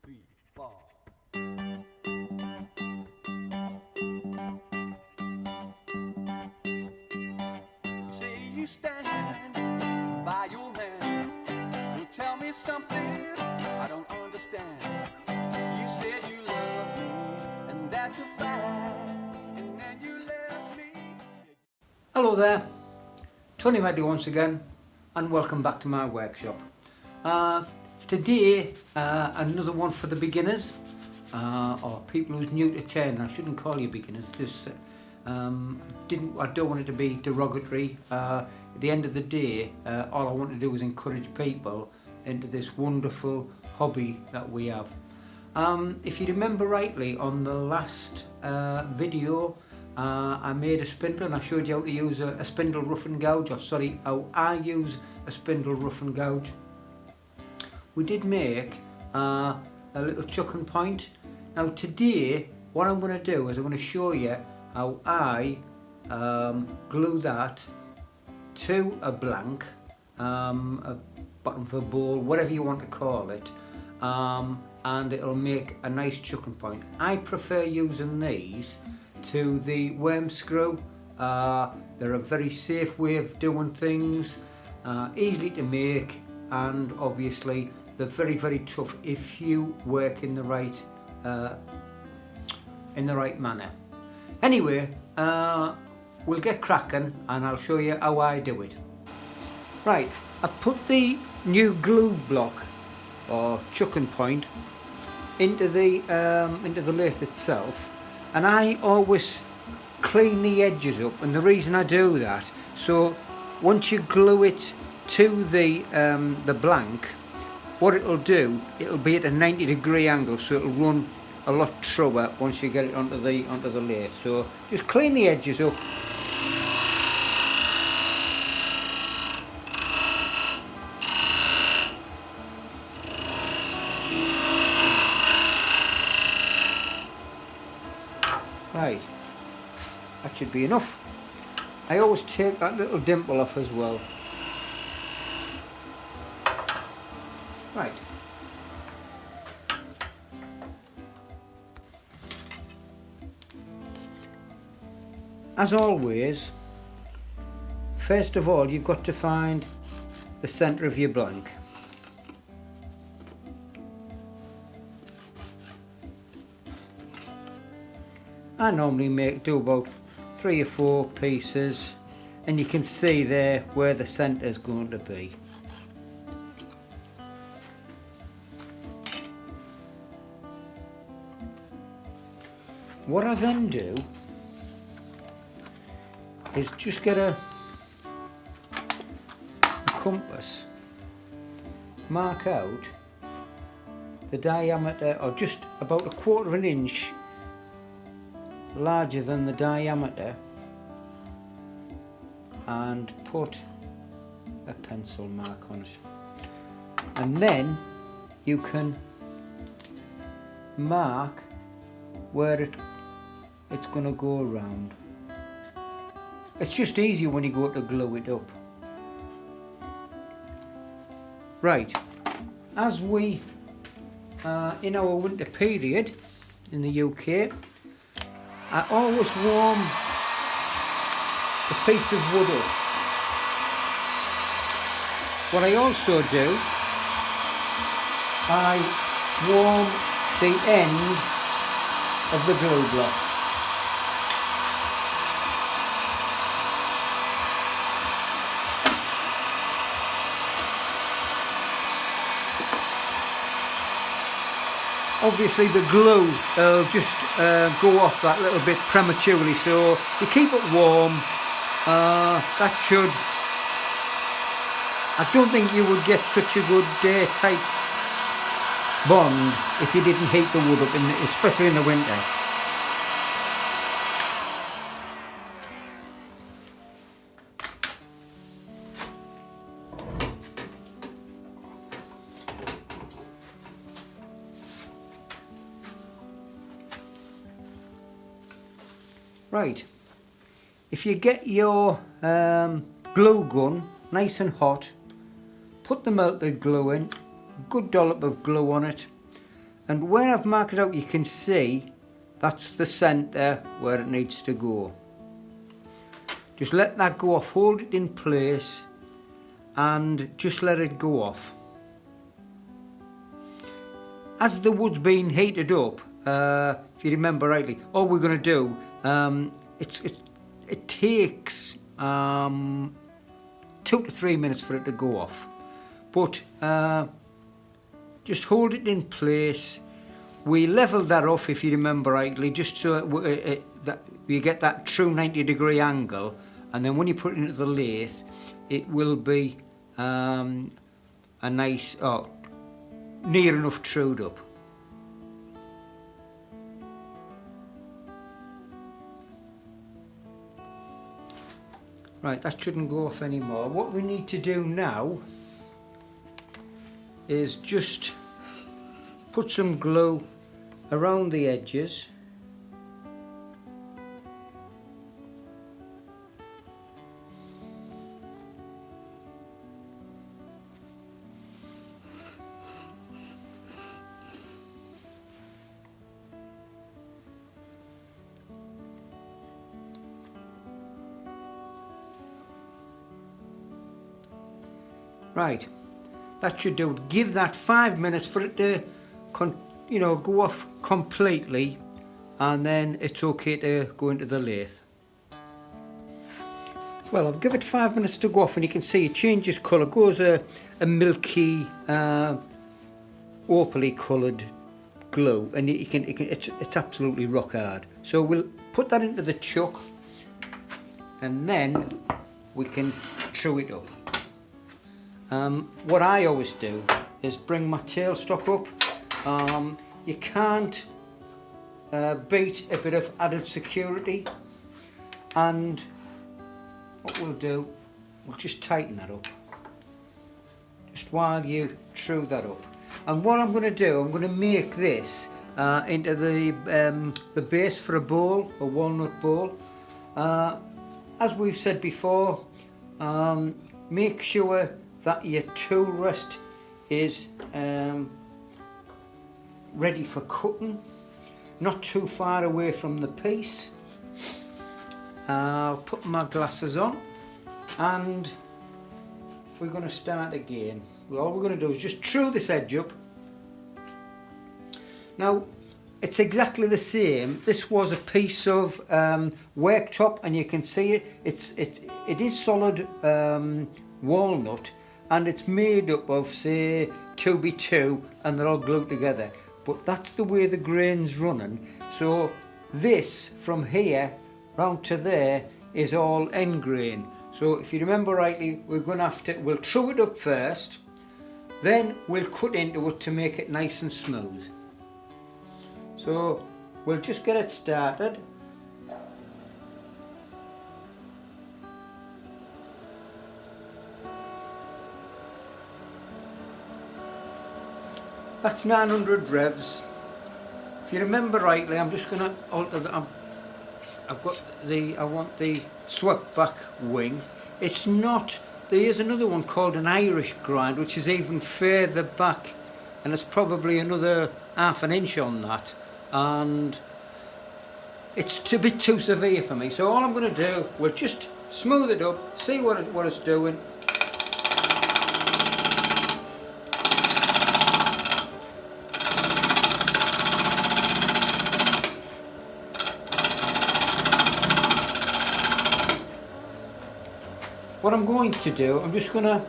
three, four. You say you stand by your man. You tell me something I don't understand. You said you love me, and that's a fact. And then you left me. Hello there, Tony Medley once again, and welcome back to my workshop. Today, another one for the beginners, or people who's new to turn. I shouldn't call you beginners. I don't want it to be derogatory. At the end of the day, all I want to do is encourage people into this wonderful hobby that we have. If you remember rightly, on the last video, I made a spindle and I showed you how to use a spindle rough and gouge, how I use a spindle rough and gouge. We did make a little chuck and point. Now today, what I'm going to do is I'm going to show you how I glue that to a blank, a bottom of a bowl, whatever you want to call it, and it'll make a nice chuck and point. I prefer using these to the worm screw. They're a very safe way of doing things, easily to make, and obviously they're very, very tough if you work in the right manner. Anyway, we'll get cracking and I'll show you how I do it. Right, I've put the new glue block or chuck and point into the lathe itself, and I always clean the edges up, and the reason I do that, so once you glue it to the blank, what it'll do, it'll be at a 90-degree angle, so it'll run a lot truer once you get it onto the lathe. So just clean the edges up. Right, that should be enough. I always take that little dimple off as well. Right. As always, first of all, you've got to find the centre of your blank. I normally do about 3 or 4 pieces, and you can see there where the centre is going to be. What I then do is just get a compass, mark out the diameter, or just about 1/4 inch larger than the diameter, and put a pencil mark on it, and then you can mark where it's going to go around. It's just easier when you go to glue it up. Right, as we in our winter period in the UK, I always warm a piece of wood up. What I also do, I warm the end of the glue block. Obviously the glue will just go off that little bit prematurely, so you keep it warm. That should, I don't think you would get such a good tight bond if you didn't heat the wood up, especially in the winter. Right, if you get your glue gun nice and hot, put the melted glue in, good dollop of glue on it, And where I've marked it out, you can see that's the centre where it needs to go. Just let that go off, hold it in place and just let it go off. As the wood's being heated up, if you remember rightly, all we're going to do, it takes 2 to 3 minutes for it to go off. But just hold it in place. We leveled that off, if you remember rightly, just so that you get that true 90-degree angle, and then when you put it into the lathe, it will be a nice, near enough trued up. Right, that shouldn't go off anymore. What we need to do now is just put some glue around the edges. Right, that should do. Give that 5 minutes for it to, go off completely, and then it's okay to go into the lathe. Well, I've given it 5 minutes to go off, and you can see it changes colour, goes a milky, opally coloured glue, and it's absolutely rock hard. So we'll put that into the chuck, and then we can true it up. What I always do is bring my tailstock up. You can't beat a bit of added security, and what we'll do, we'll just tighten that up just while you true that up. And what I'm going to do, I'm going to make this into the base for a bowl, a walnut bowl. As we've said before, make sure that your tool rest is ready for cutting, not too far away from the piece. I'll put my glasses on, and we're going to start again. All we're going to do is just true this edge up. Now, it's exactly the same. This was a piece of worktop, and you can see it is solid walnut, and it's made up of, say, 2x2, and they're all glued together. But that's the way the grain's running. So this, from here round to there, is all end grain. So if you remember rightly, we'll true it up first, then we'll cut into it to make it nice and smooth. So we'll just get it started. That's 900 revs. If you remember rightly, I'm just going to alter the, I want the swept back wing. It's not, there is another one called an Irish grind, which is even further back, and it's probably another ½ an inch on that, and it's a bit too severe for me. So all I'm going to do, we'll just smooth it up, see what it's doing. What I'm going to do, I'm just going to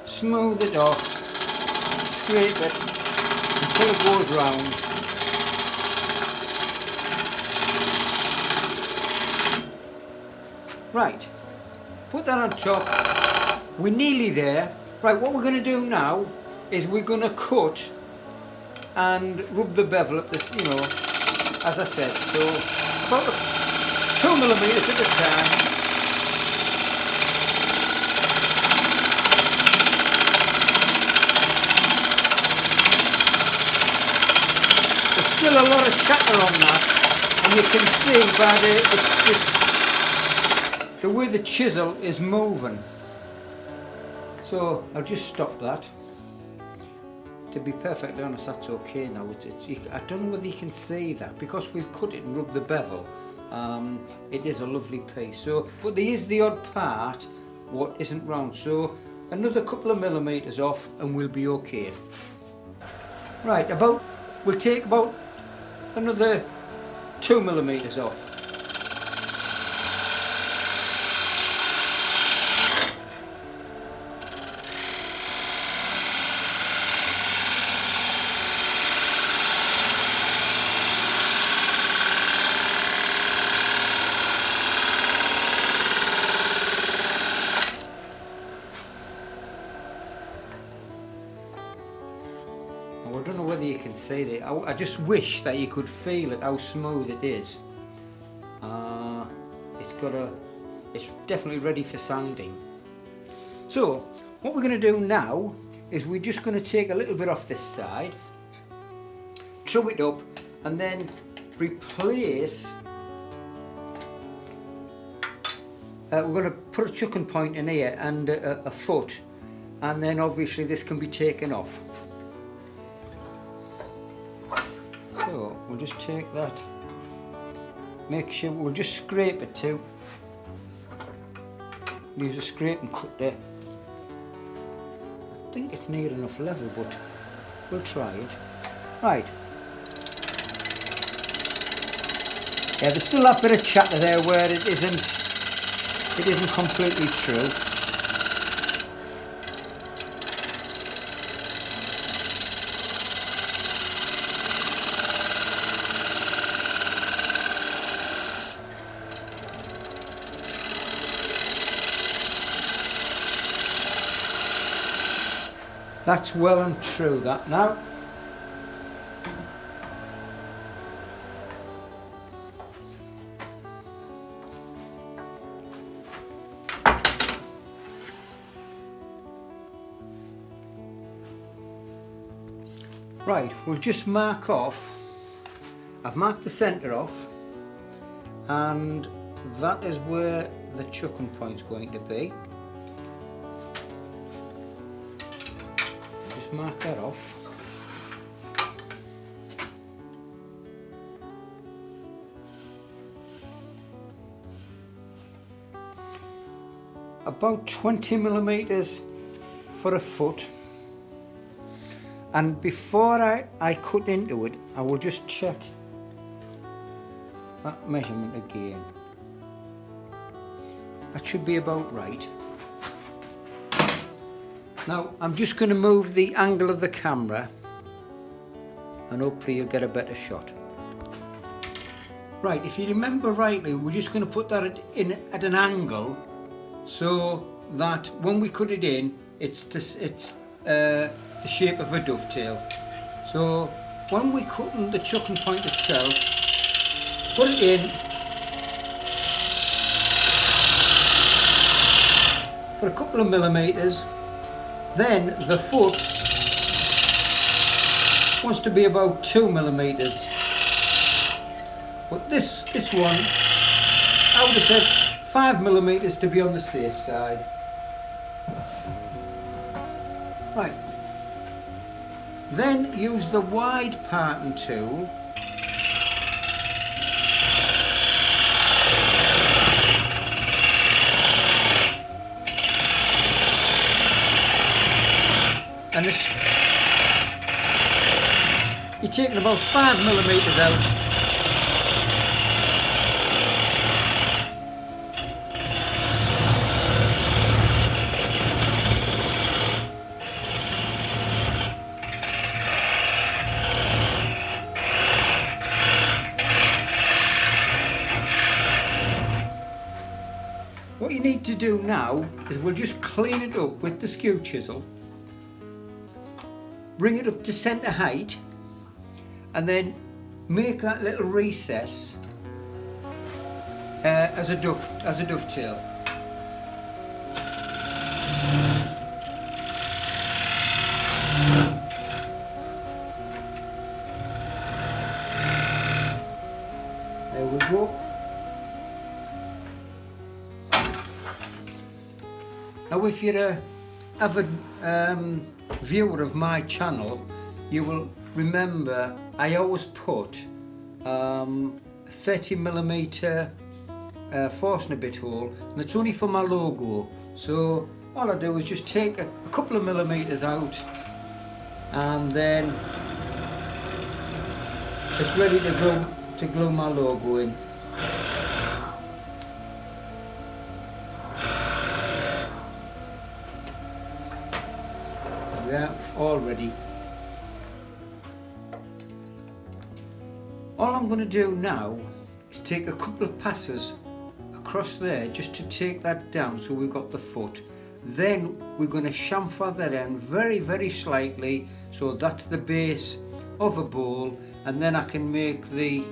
smooth it off, scrape it until it goes round. Right, put that on top. We're nearly there. Right, what we're going to do now is we're going to cut and rub the bevel at this, as I said, so about 2mm at a time. Still a lot of chatter on that, and you can see by the way the chisel is moving. So I'll just stop that. to be perfectly honest, that's okay now. I don't know whether you can see that, because we've cut it and rubbed the bevel. It is a lovely piece. So, but there is the odd part what isn't round. So another couple of millimetres off and we'll be okay. Right, we'll take about another 2 millimetres off. I don't know whether you can see that. I just wish that you could feel it, how smooth it is. It's definitely ready for sanding. So what we're going to do now is we're just going to take a little bit off this side, true it up, and then replace. We're going to put a chucking point in here and a foot, and then obviously this can be taken off. So we'll just take that, make sure, we'll just scrape it too. Use a scraping cutter. I think it's near enough level, but we'll try it. Right. Yeah, there's still that bit of chatter there where it isn't completely true. That's well and true, that now. Right, we'll just mark off. I've marked the centre off, and that is where the chucking point's going to be. Mark that off. About 20 millimetres for a foot, and before I cut into it, I will just check that measurement again. That should be about right. Now I'm just going to move the angle of the camera and hopefully you'll get a better shot. Right, if you remember rightly, we're just going to put that at an angle so that when we cut it in, it's the shape of a dovetail. So when we cut in the chucking point itself, put it in for a couple of millimetres. Then the foot wants to be about 2 millimetres. But this one, I would have said 5 millimetres to be on the safe side. Right. Then use the wide parting tool . And you're taking about 5 millimetres out. What you need to do now is we'll just clean it up with the skew chisel. Bring it up to centre height and then make that little recess as a dovetail. There we go. Now if you're a avid viewer of my channel, you will remember I always put 30mm Forstner bit hole, and it's only for my logo. So all I do is just take a couple of millimeters out, and then it's ready to glue my logo in. Yeah, all ready. All I'm going to do now is take a couple of passes across there just to take that down so we've got the foot. Then we're going to chamfer that end very, very slightly, so that's the base of a bowl, and then I can make the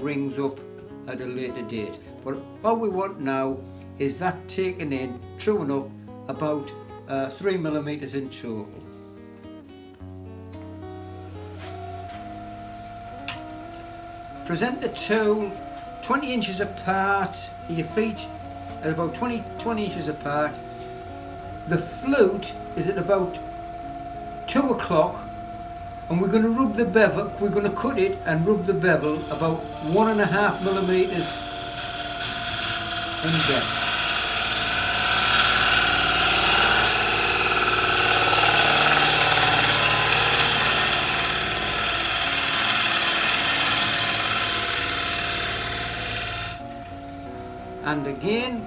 rings up at a later date. But all we want now is that taken in, truing up about 3mm in total. Present the tool 20 inches apart, your feet are about 20 inches apart. The flute is at about 2 o'clock, and we're going to rub the bevel, we're going to cut it and rub the bevel about 1.5mm in depth. And again,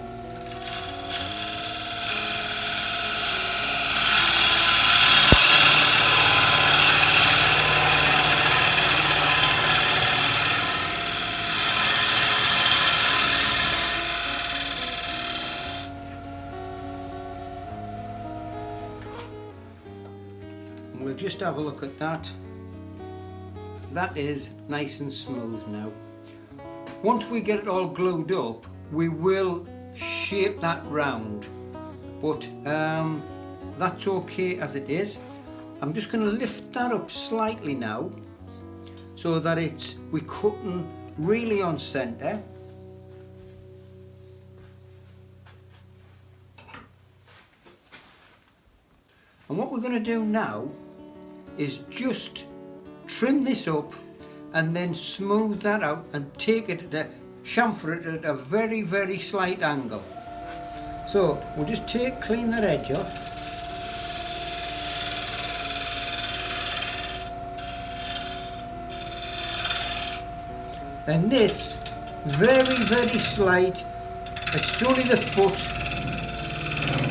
we'll just have a look at that. That is nice and smooth now. Once we get it all glued up, we will shape that round, but that's okay as it is. I'm just going to lift that up slightly now so that we're cutting really on centre. And what we're going to do now is just trim this up and then smooth that out and take it chamfer it at a very, very slight angle. So we'll just clean that edge off. And this, very, very slight, it's only the foot.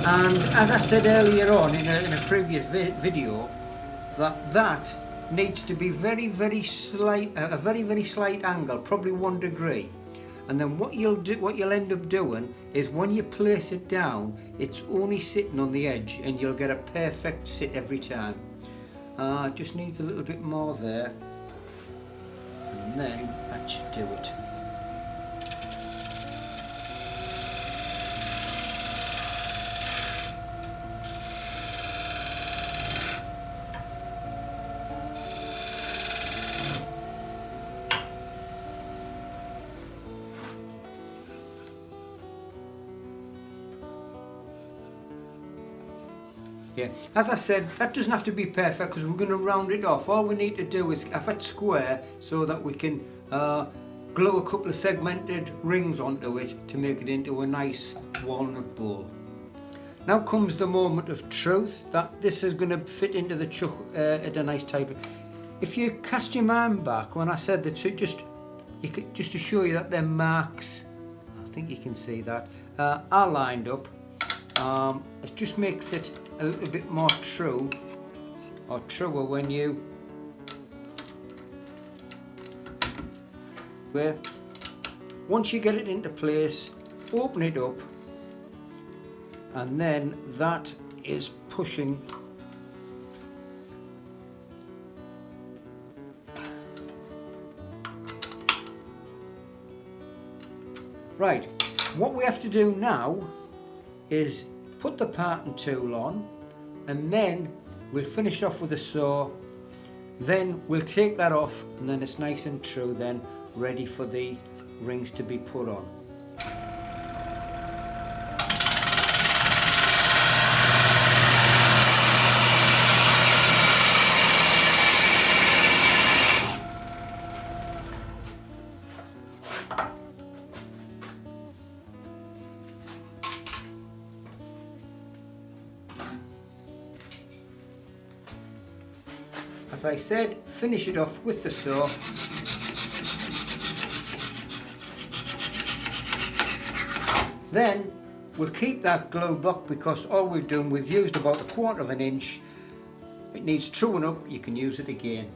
And as I said earlier on in a previous video, that needs to be very, very slight, a very, very slight angle, probably 1 degree. And then what you'll end up doing is when you place it down, it's only sitting on the edge, and you'll get a perfect sit every time. It just needs a little bit more there, and then that should do it. Yeah. As I said, that doesn't have to be perfect because we're going to round it off. All we need to do is have it square so that we can glue a couple of segmented rings onto it to make it into a nice walnut bowl. Now comes the moment of truth, that this is going to fit into the chuck at a nice type. If you cast your mind back when I said that, just to show you that them marks, I think you can see that, are lined up. It just makes it a little bit more true, or truer when you once you get it into place, open it up, and then that is pushing right. What we have to do now is put the parting tool on, and then we'll finish off with a saw. Then we'll take that off, and then it's nice and true, then ready for the rings to be put on. as I said, finish it off with the saw. Then we'll keep that glue block because all we've done, we've used about 1/4 of an inch. It needs truing up, you can use it again.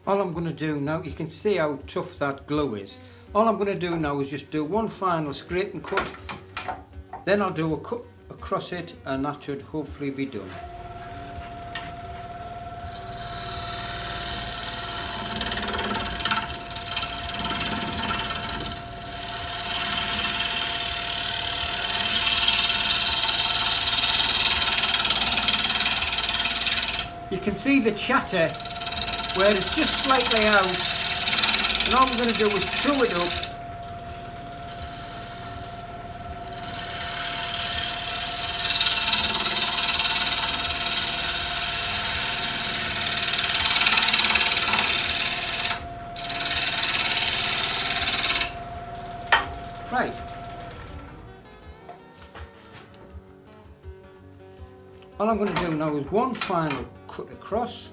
All I'm going to do now, you can see how tough that glue is. All I'm going to do now is just do one final scrape and cut. Then I'll do a cut across it and that should hopefully be done. You can see the chatter where it's just slightly out, and all I'm going to do is true it up. Right. All I'm going to do now is one final cut across.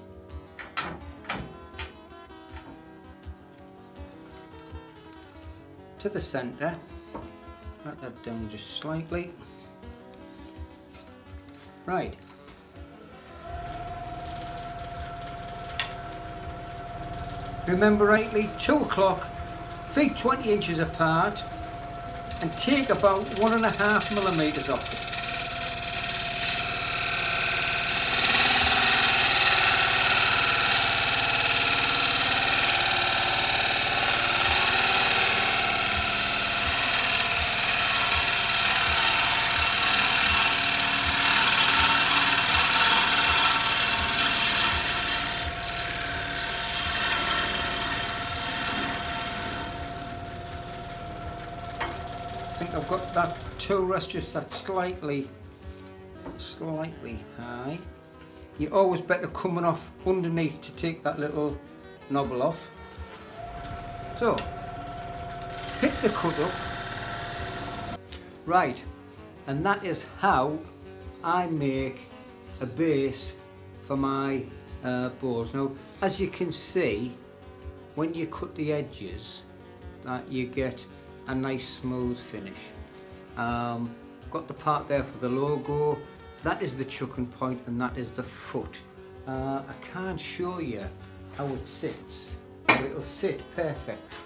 To the centre, write that down just slightly. Right. Remember rightly, 2 o'clock, feet 20 inches apart, and take about 1.5 millimetres off it. I think I've got that tool rest just that slightly high. You're always better coming off underneath to take that little knobble off. So, pick the cut up. Right, and that is how I make a base for my bowls. Now, as you can see, when you cut the edges, that you get a nice smooth finish. Got the part there for the logo. That is the chucking point and that is the foot. I can't show you how it sits, but it'll sit perfect.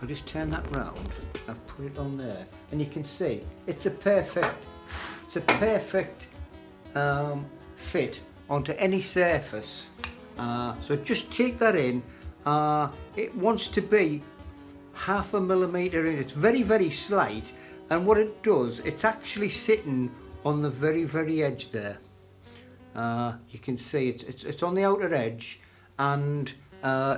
I'll just turn that round and put it on there, and you can see it's a perfect fit onto any surface. So just take that in. It wants to be 0.5 millimetre in. It's very slight, and what it does, it's actually sitting on the very edge there. You can see it's on the outer edge, and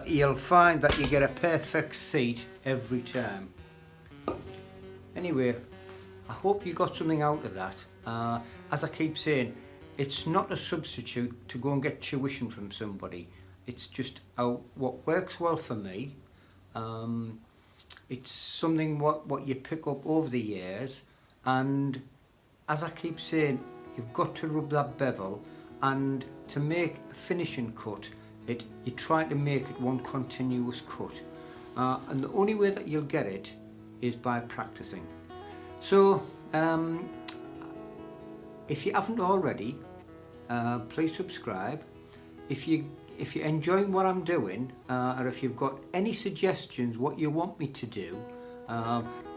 you'll find that you get a perfect seat every time. Anyway, I hope you got something out of that. As I keep saying, it's not a substitute to go and get tuition from somebody. It's just what works well for me. It's something what you pick up over the years, and as I keep saying, you've got to rub that bevel, and to make a finishing cut, you try to make it one continuous cut, and the only way that you'll get it is by practicing. So if you haven't already, please subscribe. If you're enjoying what I'm doing, or if you've got any suggestions what you want me to do,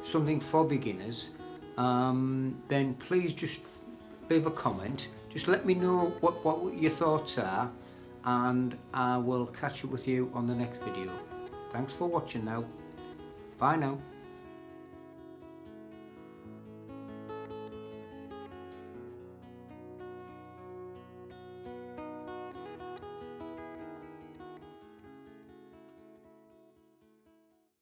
something for beginners, then please just leave a comment. Just let me know what your thoughts are, and I will catch up with you on the next video. Thanks for watching now. Bye now.